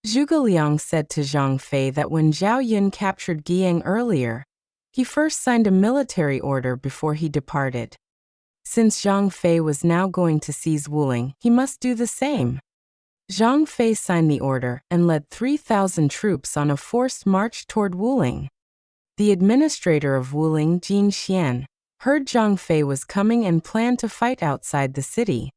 Zhuge Liang said to Zhang Fei that when Zhao Yun captured Guiyang earlier, he first signed a military order before he departed. Since Zhang Fei was now going to seize Wuling, he must do the same. Zhang Fei signed the order and led 3,000 troops on a forced march toward Wuling. The administrator of Wuling, Jin Xian, heard Zhang Fei was coming and planned to fight outside the city.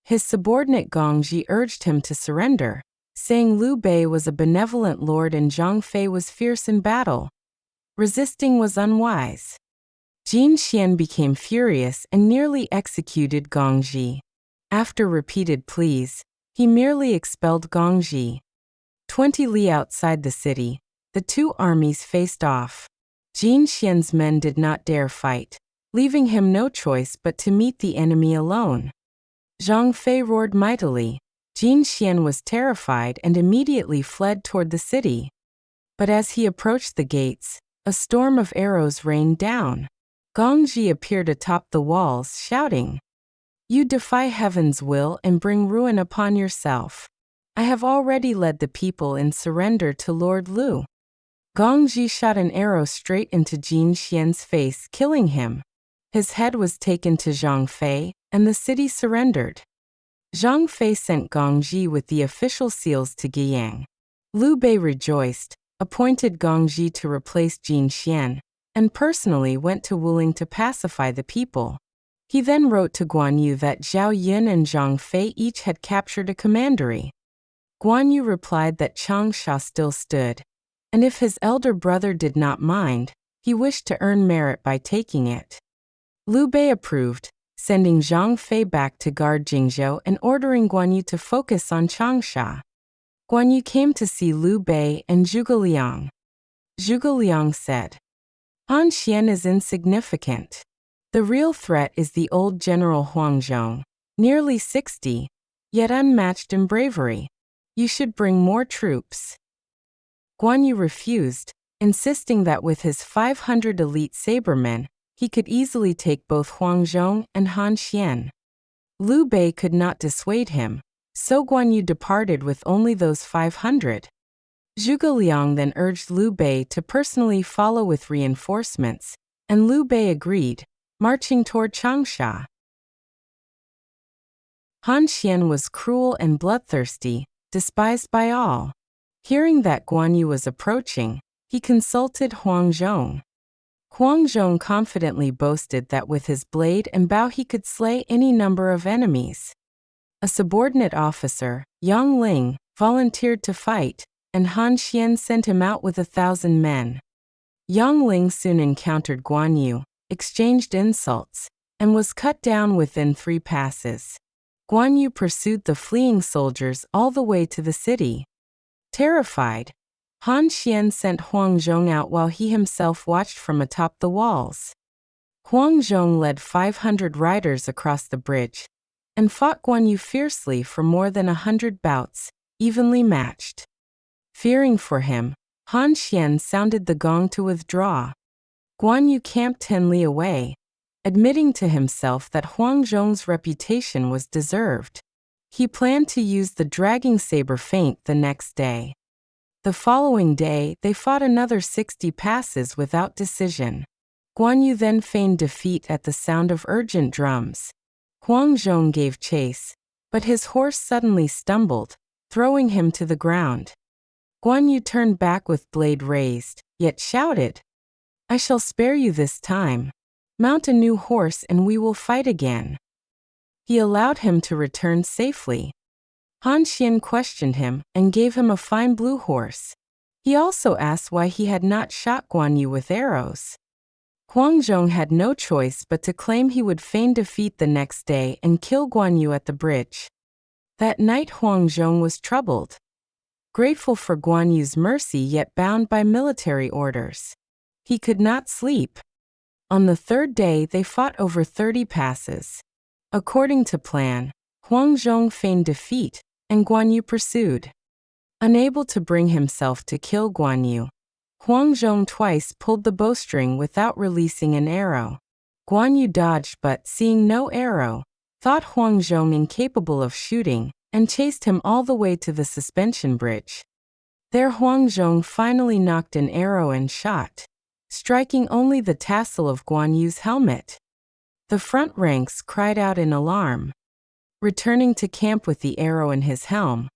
His subordinate Gong Ji urged him to surrender, saying Liu Bei was a benevolent lord and Zhang Fei was fierce in battle. Resisting was unwise. Jin Xian became furious and nearly executed Gong Ji. After repeated pleas, he merely expelled Gong Ji. 20 li outside the city, the two armies faced off. Jin Xian's men did not dare fight, leaving him no choice but to meet the enemy alone. Zhang Fei roared mightily. Jin Xian was terrified and immediately fled toward the city. But as he approached the gates, a storm of arrows rained down. Gong Ji appeared atop the walls, shouting, "You defy heaven's will and bring ruin upon yourself. I have already led the people in surrender to Lord Liu." Gong Ji shot an arrow straight into Jin Xian's face, killing him. His head was taken to Zhang Fei, and the city surrendered. Zhang Fei sent Gong Ji with the official seals to Guiyang. Liu Bei rejoiced, appointed Gong Ji to replace Jin Xian, and personally went to Wuling to pacify the people. He then wrote to Guan Yu that Zhao Yun and Zhang Fei each had captured a commandery. Guan Yu replied that Changsha still stood, and if his elder brother did not mind, he wished to earn merit by taking it. Liu Bei approved, sending Zhang Fei back to guard Jingzhou and ordering Guan Yu to focus on Changsha. Guan Yu came to see Liu Bei and Zhuge Liang. Zhuge Liang said, "Han Xian is insignificant. The real threat is the old General Huang Zhong, nearly 60, yet unmatched in bravery. You should bring more troops." Guan Yu refused, insisting that with his 500 elite sabermen, he could easily take both Huang Zhong and Han Xian. Liu Bei could not dissuade him, so Guan Yu departed with only those 500. Zhuge Liang then urged Liu Bei to personally follow with reinforcements, and Liu Bei agreed, marching toward Changsha. Han Xian was cruel and bloodthirsty, despised by all. Hearing that Guan Yu was approaching, he consulted Huang Zhong. Huang Zhong confidently boasted that with his blade and bow he could slay any number of enemies. A subordinate officer, Yang Ling, volunteered to fight, and Han Xian sent him out with 1,000 men. Yang Ling soon encountered Guan Yu, exchanged insults, and was cut down within 3 passes. Guan Yu pursued the fleeing soldiers all the way to the city. Terrified, Han Xian sent Huang Zhong out while he himself watched from atop the walls. Huang Zhong led 500 riders across the bridge and fought Guan Yu fiercely for more than 100 bouts, evenly matched. Fearing for him, Han Xian sounded the gong to withdraw. Guan Yu camped 10 li away, admitting to himself that Huang Zhong's reputation was deserved. He planned to use the dragging saber feint the next day. The following day, they fought another 60 passes without decision. Guan Yu then feigned defeat at the sound of urgent drums. Huang Zhong gave chase, but his horse suddenly stumbled, throwing him to the ground. Guan Yu turned back with blade raised, yet shouted, "I shall spare you this time. Mount a new horse and we will fight again." He allowed him to return safely. Han Xian questioned him and gave him a fine blue horse. He also asked why he had not shot Guan Yu with arrows. Huang Zhong had no choice but to claim he would feign defeat the next day and kill Guan Yu at the bridge. That night Huang Zhong was troubled, grateful for Guan Yu's mercy yet bound by military orders. He could not sleep. On the 3rd day they fought over 30 passes. According to plan, Huang Zhong feigned defeat, and Guan Yu pursued. Unable to bring himself to kill Guan Yu, Huang Zhong twice pulled the bowstring without releasing an arrow. Guan Yu dodged but, seeing no arrow, thought Huang Zhong incapable of shooting, and chased him all the way to the suspension bridge. There Huang Zhong finally knocked an arrow and shot, striking only the tassel of Guan Yu's helmet. The front ranks cried out in alarm. Returning to camp with the arrow in his helm,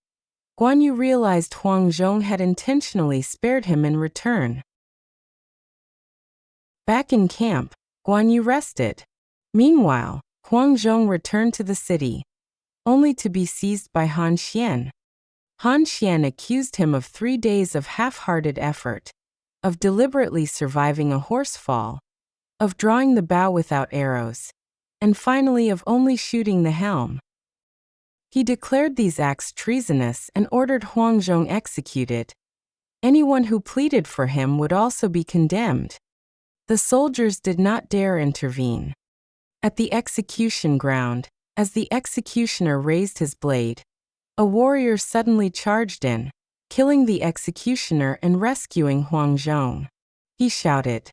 Guan Yu realized Huang Zhong had intentionally spared him in return. Back in camp, Guan Yu rested. Meanwhile, Huang Zhong returned to the city, only to be seized by Han Xian. Han Xian accused him of 3 days of half-hearted effort, of deliberately surviving a horse fall, of drawing the bow without arrows, and finally of only shooting the helm. He declared these acts treasonous and ordered Huang Zhong executed. Anyone who pleaded for him would also be condemned. The soldiers did not dare intervene. At the execution ground, as the executioner raised his blade, a warrior suddenly charged in, killing the executioner and rescuing Huang Zhong. He shouted,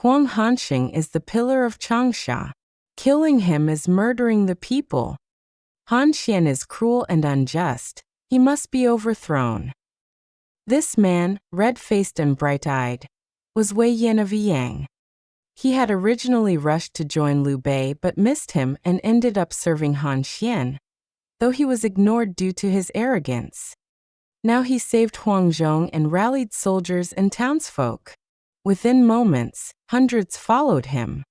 "Huang Hanxing is the pillar of Changsha. Killing him is murdering the people. Han Xian is cruel and unjust. He must be overthrown." This man, red-faced and bright-eyed, was Wei Yan of Yang. He had originally rushed to join Liu Bei but missed him and ended up serving Han Xian, though he was ignored due to his arrogance. Now he saved Huang Zhong and rallied soldiers and townsfolk. Within moments, hundreds followed him.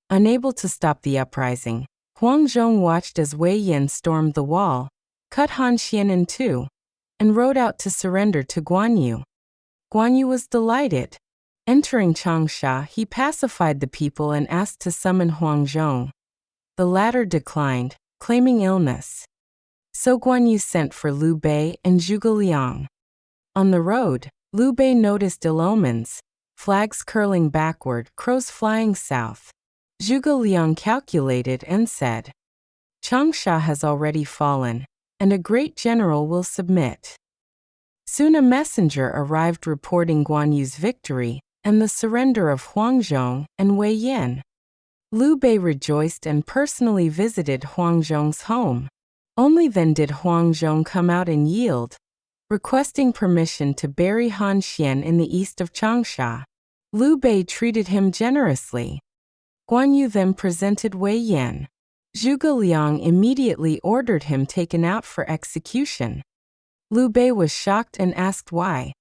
Unable to stop the uprising, Huang Zhong watched as Wei Yan stormed the wall, cut Han Xian in two, and rode out to surrender to Guan Yu. Guan Yu was delighted. Entering Changsha, he pacified the people and asked to summon Huang Zhong. The latter declined, claiming illness. So Guan Yu sent for Liu Bei and Zhuge Liang. On the road, Liu Bei noticed ill omens, flags curling backward, crows flying south. Zhuge Liang calculated and said, "Changsha has already fallen, and a great general will submit." Soon a messenger arrived reporting Guan Yu's victory and the surrender of Huang Zhong and Wei Yan. Liu Bei rejoiced and personally visited Huang Zhong's home. Only then did Huang Zhong come out and yield, requesting permission to bury Han Xian in the east of Changsha. Liu Bei treated him generously. Guan Yu then presented Wei Yan. Zhuge Liang immediately ordered him taken out for execution. Liu Bei was shocked and asked why.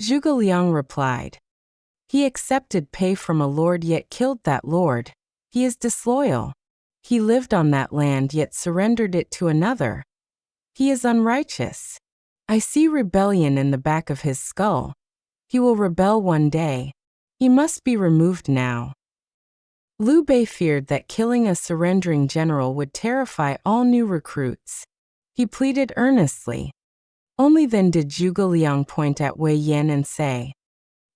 Zhuge Liang replied, "He accepted pay from a lord yet killed that lord. He is disloyal. He lived on that land yet surrendered it to another. He is unrighteous. I see rebellion in the back of his skull. He will rebel one day. He must be removed now." Liu Bei feared that killing a surrendering general would terrify all new recruits. He pleaded earnestly. Only then did Zhuge Liang point at Wei Yan and say,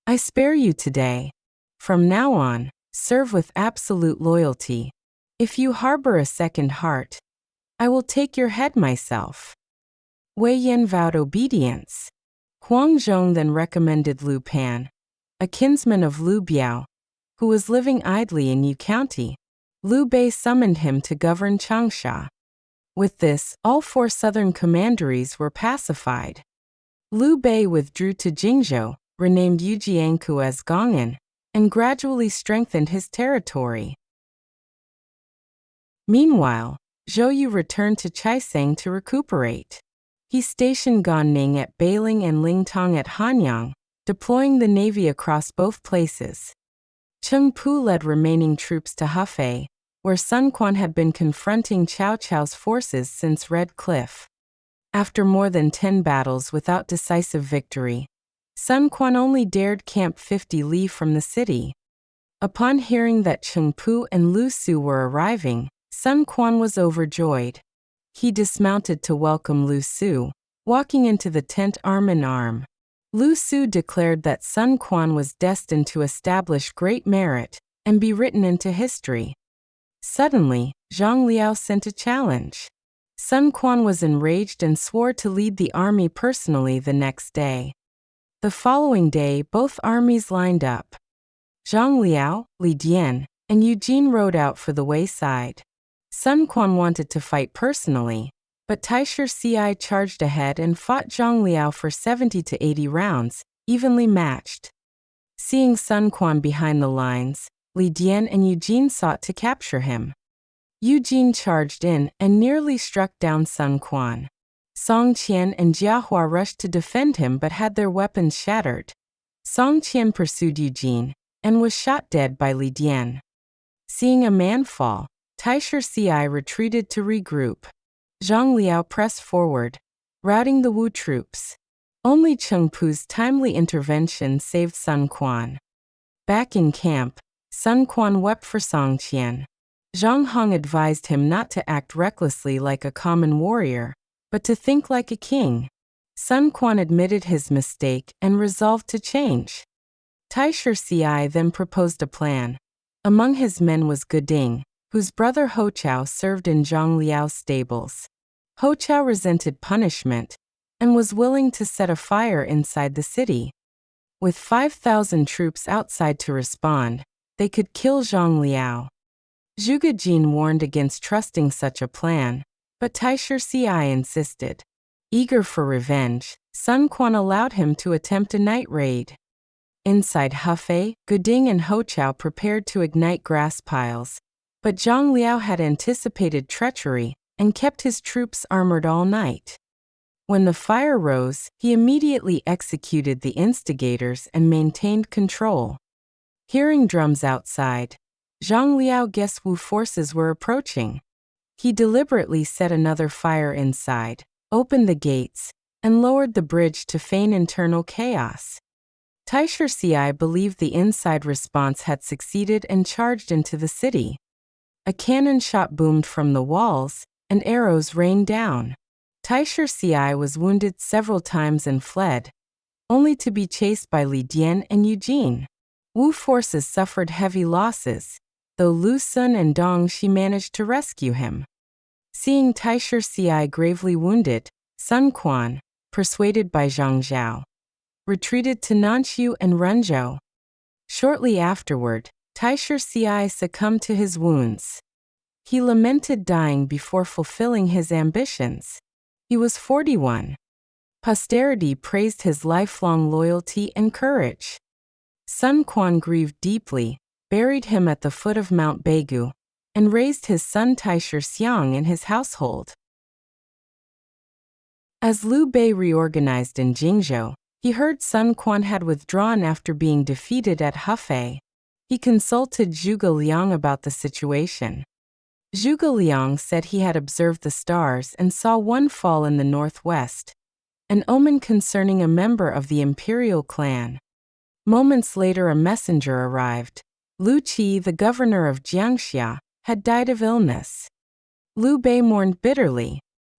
"I spare you today. From now on, serve with absolute loyalty. If you harbor a second heart, I will take your head myself." Wei Yan vowed obedience. Huang Zhong then recommended Liu Pan, a kinsman of Liu Biao, who was living idly in Yu County. Liu Bei summoned him to govern Changsha. With this, all 4 southern commanderies were pacified. Liu Bei withdrew to Jingzhou, renamed Yujiangku as Gong'an, and gradually strengthened his territory. Meanwhile, Zhou Yu returned to Chaisang to recuperate. He stationed Gan Ning at Beiling and Ling Tong at Hanyang, deploying the navy across both places. Cheng Pu led remaining troops to Hefei, where Sun Quan had been confronting Cao Cao's forces since Red Cliff. After more than 10 battles without decisive victory, Sun Quan only dared camp 50 li from the city. Upon hearing that Cheng Pu and Lu Su were arriving, Sun Quan was overjoyed. He dismounted to welcome Lu Su, walking into the tent arm in arm. Lu Su declared that Sun Quan was destined to establish great merit and be written into history. Suddenly, Zhang Liao sent a challenge. Sun Quan was enraged and swore to lead the army personally the next day. The following day, both armies lined up. Zhang Liao, Li Dian, and Eugene rode out for the Wei side. Sun Quan wanted to fight personally, But Taisher Ci charged ahead and fought Zhang Liao for 70 to 80 rounds, evenly matched. Seeing Sun Quan behind the lines, Li Dian and Eugene sought to capture him. Eugene charged in and nearly struck down Sun Quan. Song Qian and Jiahua rushed to defend him but had their weapons shattered. Song Qian pursued Eugene and was shot dead by Li Dian. Seeing a man fall, Taisher Ci retreated to regroup. Zhang Liao pressed forward, routing the Wu troops. Only Cheng Pu's timely intervention saved Sun Quan. Back in camp, Sun Quan wept for Song Qian. Zhang Hong advised him not to act recklessly like a common warrior, but to think like a king. Sun Quan admitted his mistake and resolved to change. Taisher Ci then proposed a plan. Among his men was Geding, whose brother Ho Chao served in Zhang Liao's stables. Ho Chao resented punishment and was willing to set a fire inside the city. With 5,000 troops outside to respond, they could kill Zhang Liao. Zhuge Jin warned against trusting such a plan, but Taisher Ci insisted. Eager for revenge, Sun Quan allowed him to attempt a night raid. Inside Hefei, Geding and Ho Chao prepared to ignite grass piles, but Zhang Liao had anticipated treachery and kept his troops armored all night. When the fire rose, he immediately executed the instigators and maintained control. Hearing drums outside, Zhang Liao guessed Wu forces were approaching. He deliberately set another fire inside, opened the gates, and lowered the bridge to feign internal chaos. Taisher Ci believed the inside response had succeeded and charged into the city. A cannon shot boomed from the walls, and arrows rained down. Taisher Ci was wounded several times and fled, only to be chased by Li Dian and Eugene. Wu forces suffered heavy losses, though Lu Sun and Dong Shi managed to rescue him. Seeing Taisher Ci gravely wounded, Sun Quan, persuaded by Zhang Zhao, retreated to Nanxiu and Renzhou. Shortly afterward, Taisher Ci succumbed to his wounds. He lamented dying before fulfilling his ambitions. He was 41. Posterity praised his lifelong loyalty and courage. Sun Quan grieved deeply, buried him at the foot of Mount Beigu, and raised his son Taisher Xiang in his household. As Liu Bei reorganized in Jingzhou, he heard Sun Quan had withdrawn after being defeated at Hefei. He consulted Zhuge Liang about the situation. Zhuge Liang said he had observed the stars and saw one fall in the northwest, an omen concerning a member of the imperial clan. Moments later a messenger arrived. Lu Qi, the governor of Changsha, had died of illness. Liu Bei mourned bitterly.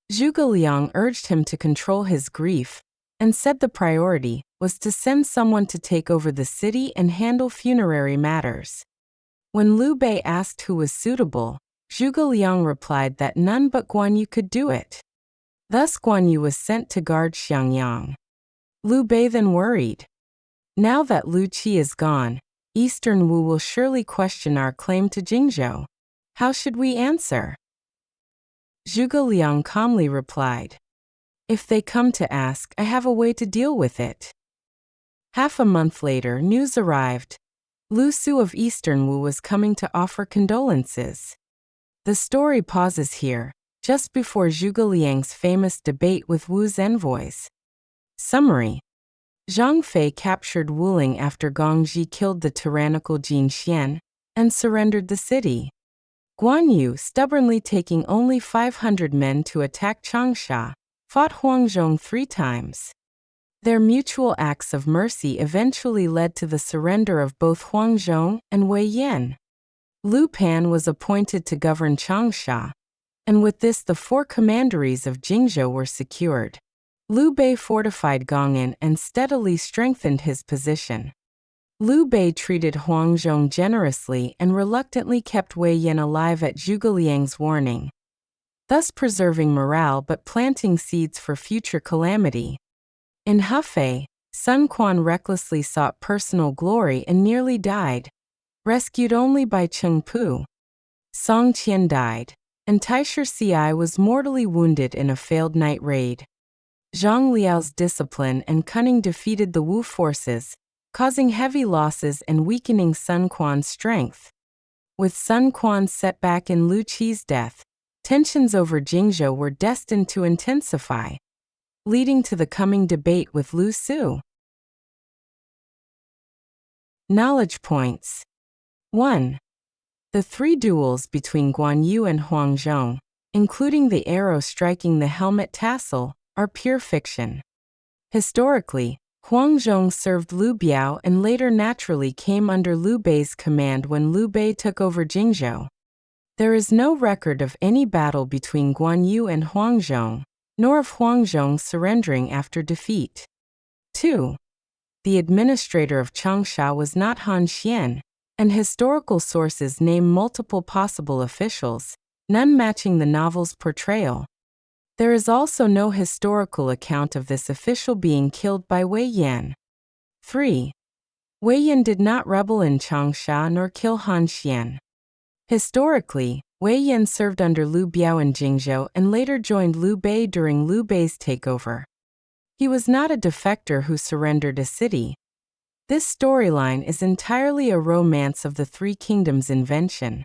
Zhuge Liang urged him to control his grief, and said the priority was to send someone to take over the city and handle funerary matters. When Liu Bei asked who was suitable, Zhuge Liang replied that none but Guan Yu could do it. Thus Guan Yu was sent to guard Xiangyang. Liu Bei then worried. Now that Lu Qi is gone, Eastern Wu will surely question our claim to Jingzhou. How should we answer? Zhuge Liang calmly replied, "If they come to ask, I have a way to deal with it." Half a month later, news arrived. Lu Su of Eastern Wu was coming to offer condolences. The story pauses here, just before Zhuge Liang's famous debate with Wu's envoys. Summary: Zhang Fei captured Wuling after Gong Ji killed the tyrannical Jin Xian and surrendered the city. Guan Yu, stubbornly taking only 500 men to attack Changsha, fought Huang Zhong 3 times. Their mutual acts of mercy eventually led to the surrender of both Huang Zhong and Wei Yan. Lu Pan was appointed to govern Changsha, and with this the 4 commanderies of Jingzhou were secured. Liu Bei fortified Gong'an and steadily strengthened his position. Liu Bei treated Huang Zhong generously and reluctantly kept Wei Yan alive at Zhuge Liang's warning, thus preserving morale but planting seeds for future calamity. In Hefei, Sun Quan recklessly sought personal glory and nearly died, rescued only by Cheng Pu. Song Qian died. and Taisher Ci was mortally wounded in a failed night raid. Zhang Liao's discipline and cunning defeated the Wu forces, causing heavy losses and weakening Sun Quan's strength. With Sun Quan set back in Lu Qi's death, tensions over Jingzhou were destined to intensify, leading to the coming debate with Lu Su. Knowledge points. 1. The 3 duels between Guan Yu and Huang Zhong, including the arrow striking the helmet tassel, are pure fiction. Historically, Huang Zhong served Liu Biao and later naturally came under Liu Bei's command when Liu Bei took over Jingzhou. There is no record of any battle between Guan Yu and Huang Zhong, nor of Huang Zhong surrendering after defeat. 2. The administrator of Changsha was not Han Xian, and historical sources name multiple possible officials, none matching the novel's portrayal. There is also no historical account of this official being killed by Wei Yan. 3. Wei Yan did not rebel in Changsha nor kill Han Xian. Historically, Wei Yan served under Liu Biao in Jingzhou and later joined Liu Bei during Liu Bei's takeover. He was not a defector who surrendered a city. This storyline is entirely a romance of the Three Kingdoms invention.